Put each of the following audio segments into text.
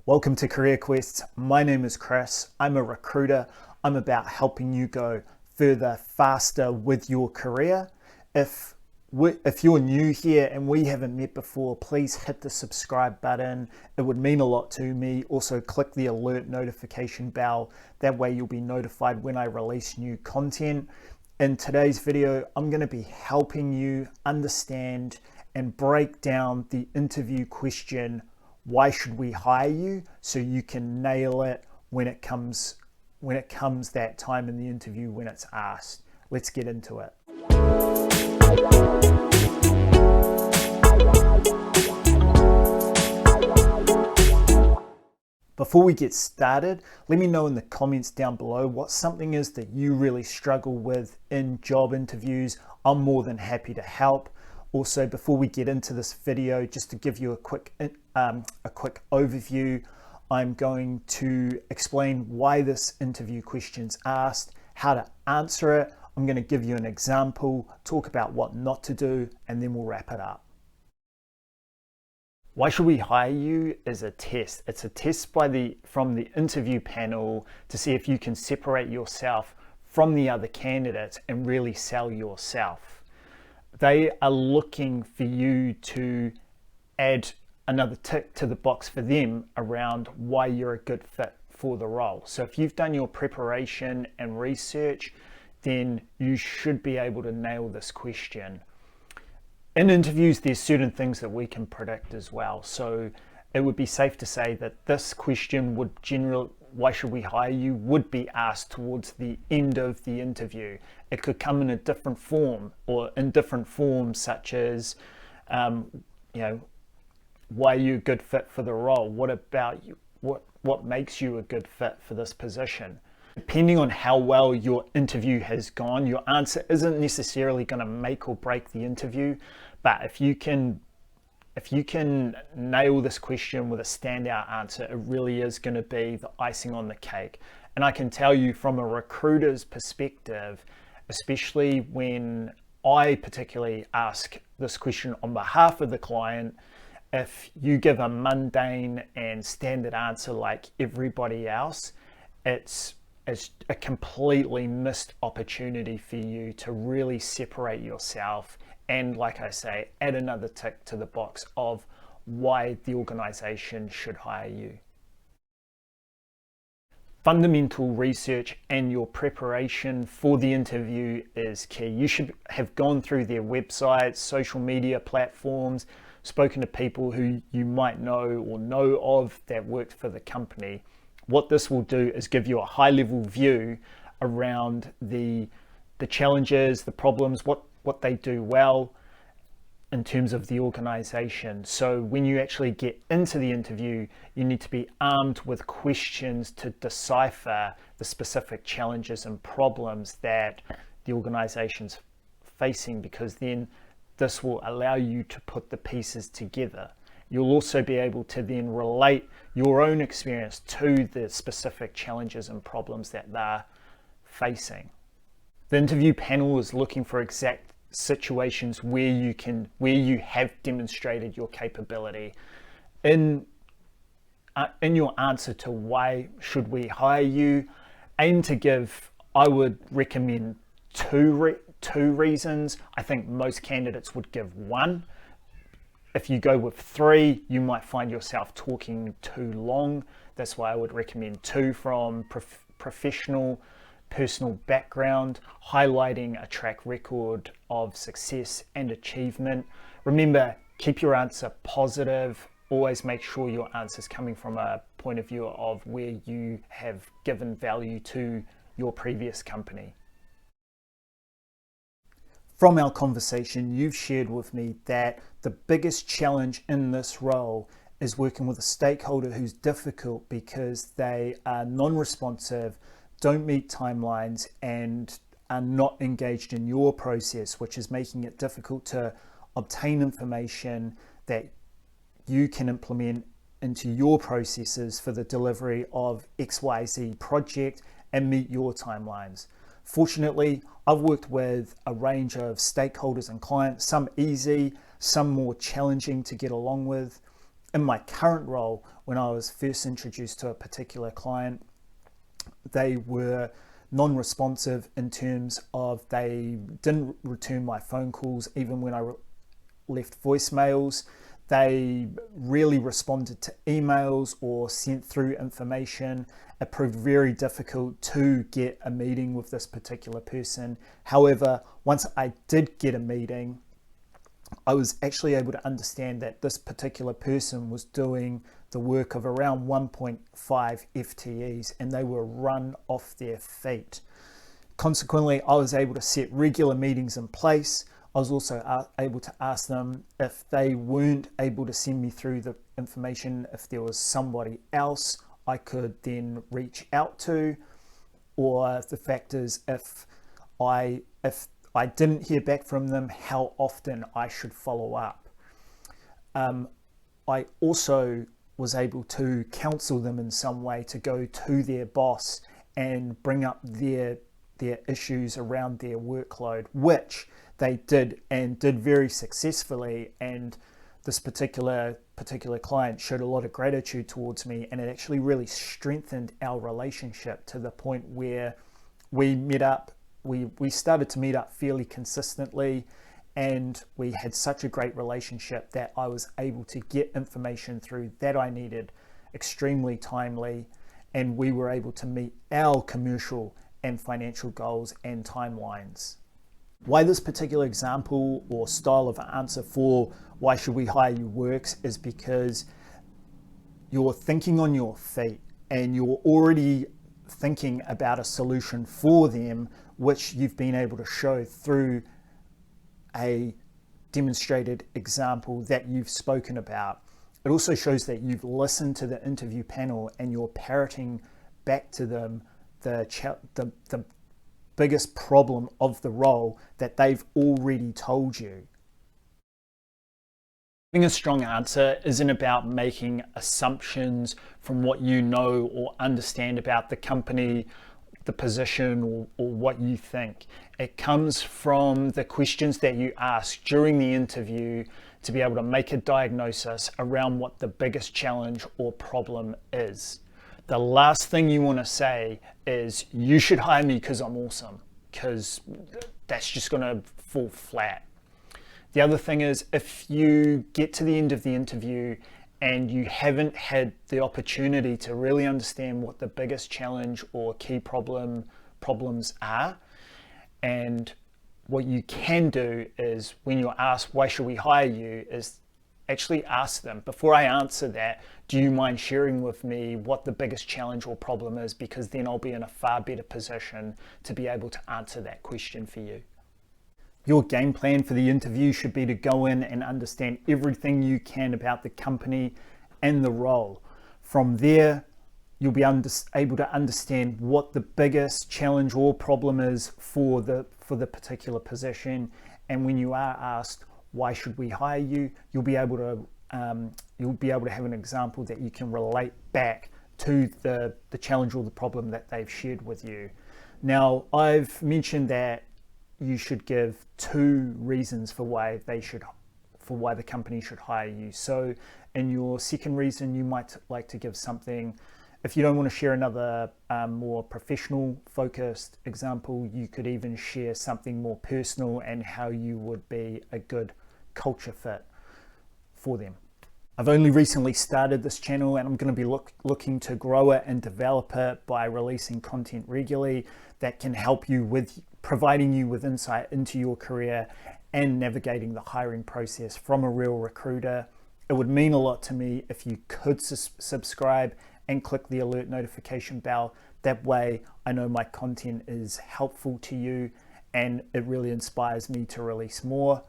Welcome to Career Quests. My name is Chris. I'm a recruiter. I'm about helping you go further, faster with your career. If you're new here and we haven't met before, please hit the subscribe button. It would mean a lot to me. Also, click the alert notification bell. That way you'll be notified when I release new content. In today's video, I'm going to be helping you understand and break down the interview question, why should we hire you, so you can nail it when it comes that time in the interview when it's asked. Let's get into it. Before we get started, let me know in the comments down below what something is that you really struggle with in job interviews. I'm more than happy to help. Also, before we get into this video, just to give you a quick overview, I'm going to explain why this interview question's asked, how to answer it. I'm going to give you an example, talk about what not to do, and then we'll wrap it up. Why should we hire you is a test. It's a test from the interview panel to see if you can separate yourself from the other candidates and really sell yourself. They are looking for you to add another tick to the box for them around why you're a good fit for the role. So if you've done your preparation and research, then you should be able to nail this question. In interviews, there's certain things that we can predict as well. So it would be safe to say that this question would why should we hire you, would be asked towards the end of the interview. It could come in a different form or in different forms, such as, why are you a good fit for the role? What about you? What makes you a good fit for this position? Depending on how well your interview has gone, your answer isn't necessarily going to make or break the interview, but if you can nail this question with a standout answer, it really is going to be the icing on the cake. And I can tell you from a recruiter's perspective, especially when I particularly ask this question on behalf of the client, if you give a mundane and standard answer like everybody else, it's a completely missed opportunity for you to really separate yourself and, like I say, add another tick to the box of why the organization should hire you. Fundamental research and your preparation for the interview is key. You should have gone through their websites, social media platforms, spoken to people who you might know or know of that worked for the company. What this will do is give you a high-level view around the challenges, the problems, what they do well in terms of the organization. So when you actually get into the interview, you need to be armed with questions to decipher the specific challenges and problems that the organization's facing, because then this will allow you to put the pieces together. You'll also be able to then relate your own experience to the specific challenges and problems that they're facing. The interview panel is looking for exact situations where you have demonstrated your capability. In your answer to why should we hire you, aim to give, I would recommend two reasons. I think most candidates would give one. If you go with three, you might find yourself talking too long. That's why I would recommend two, from professional, personal background, highlighting a track record of success and achievement. Remember, keep your answer positive. Always make sure your answer is coming from a point of view of where you have given value to your previous company. From our conversation, you've shared with me that the biggest challenge in this role is working with a stakeholder who's difficult because they are non-responsive, don't meet timelines, and are not engaged in your process, which is making it difficult to obtain information that you can implement into your processes for the delivery of XYZ project and meet your timelines. Fortunately, I've worked with a range of stakeholders and clients, some easy, some more challenging to get along with. in my current role, when I was first introduced to a particular client, they were non-responsive in terms of they didn't return my phone calls even when I left voicemails. They really responded to emails or sent through information. It proved very difficult to get a meeting with this particular person. However, once I did get a meeting, I was actually able to understand that this particular person was doing the work of around 1.5 FTEs and they were run off their feet. Consequently, I was able to set regular meetings in place. I was also able to ask them if they weren't able to send me through the information, if there was somebody else I could then reach out to, or the fact is if I didn't hear back from them, how often I should follow up. I also was able to counsel them in some way to go to their boss and bring up their issues around their workload, which they did and did very successfully. And this particular client showed a lot of gratitude towards me, and it actually really strengthened our relationship to the point where we met up. We started to meet up fairly consistently, and we had such a great relationship that I was able to get information through that I needed extremely timely, and we were able to meet our commercial and financial goals and timelines. Why this particular example or style of answer for why should we hire you works is because you're thinking on your feet and you're already thinking about a solution for them, which you've been able to show through a demonstrated example that you've spoken about. It also shows that you've listened to the interview panel and you're parroting back to them the biggest problem of the role that they've already told you. Having a strong answer isn't about making assumptions from what you know or understand about the company, the position, or what you think. It comes from the questions that you ask during the interview to be able to make a diagnosis around what the biggest challenge or problem is. The last thing you want to say is, you should hire me because I'm awesome, because that's just going to fall flat. The other thing is, if you get to the end of the interview and you haven't had the opportunity to really understand what the biggest challenge or key problems are, and what you can do is, when you're asked, why should we hire you, is actually ask them, before I answer that, do you mind sharing with me what the biggest challenge or problem is? Because then I'll be in a far better position to be able to answer that question for you. Your game plan for the interview should be to go in and understand everything you can about the company and the role. From there, you'll be able to understand what the biggest challenge or problem is for the particular position. And when you are asked, why should we hire you, you'll be able to have an example that you can relate back to the challenge or the problem that they've shared with you. Now, I've mentioned that you should give 2 reasons for why the company should hire you. So in your second reason, you might like to give something. If you don't want to share another more professional focused example, you could even share something more personal and how you would be a good culture fit for them. I've only recently started this channel, and I'm going to be looking to grow it and develop it by releasing content regularly that can help you with providing you with insight into your career and navigating the hiring process from a real recruiter. It would mean a lot to me if you could subscribe and click the alert notification bell. That way I know my content is helpful to you, and it really inspires me to release more.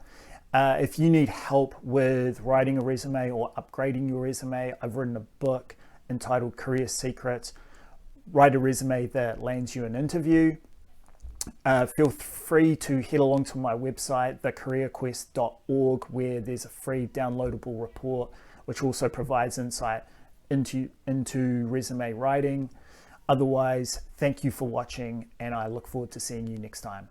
If you need help with writing a resume or upgrading your resume, I've written a book entitled Career Secrets: Write a Resume That Lands You an Interview. Feel free to head along to my website, thecareerquest.org, where there's a free downloadable report which also provides insight into resume writing. Otherwise, thank you for watching, and I look forward to seeing you next time.